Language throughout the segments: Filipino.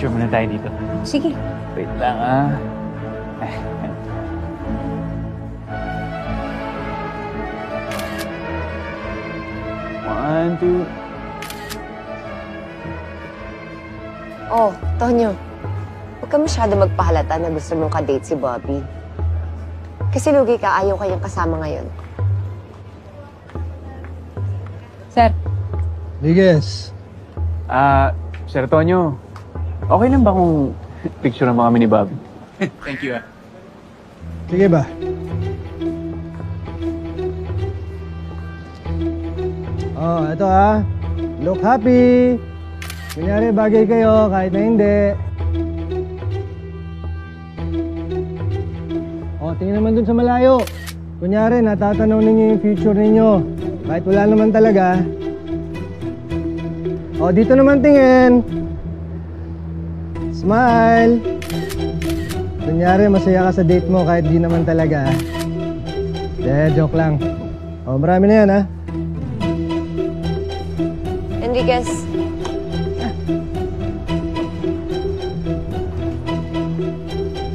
Picture muna tayo dito. Sige. Wait lang, ah. One, two... Oh, Tonyo. Huwag ka masyado magpahalata na gusto mong ka-date si Bobby. Kasi lugi ka, ayaw kayong kasama ngayon. Sir. Liges. Sir Tonyo, okay lang ba kung picture mo kami ni Bobby? Thank you, ah. Sige ba? Oh, ito ah. Look happy. Kunyari, bagay kayo kahit na hindi. Oh, tingin naman dun sa malayo. Kunyari, natatanaw ninyo yung future ninyo. Kahit wala naman talaga. Oh, dito naman tingin. Smile. Kunyari, masaya ka sa date mo kahit di naman talaga. Joke lang. Oh, marami na yan, ha? Enriquez.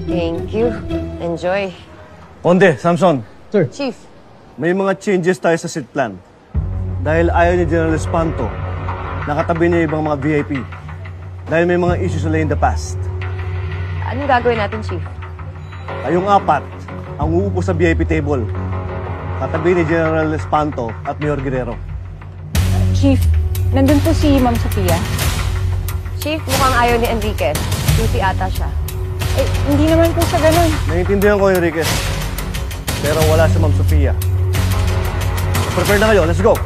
Thank you. Enjoy. Konde, Samson, Sir. Chief. may mga changes tayo sa seat plan. Dahil ayaw ni General Espanto, nakatabi niya ibang mga VIP. Dahil may mga issues sila in the past. Anong gagawin natin, Chief? Kayong apat ang uupo sa VIP table. Katabi ni General Espanto at Mayor Guerrero. Chief, nandun po si Ma'am Sofia. Chief, mukhang ayaw ni Enriquez. Duty ata siya. Eh, hindi naman po sa ganun. Naiintindihan ko, Enriquez. Pero wala si Ma'am Sofia. Prepare na kayo. Let's go!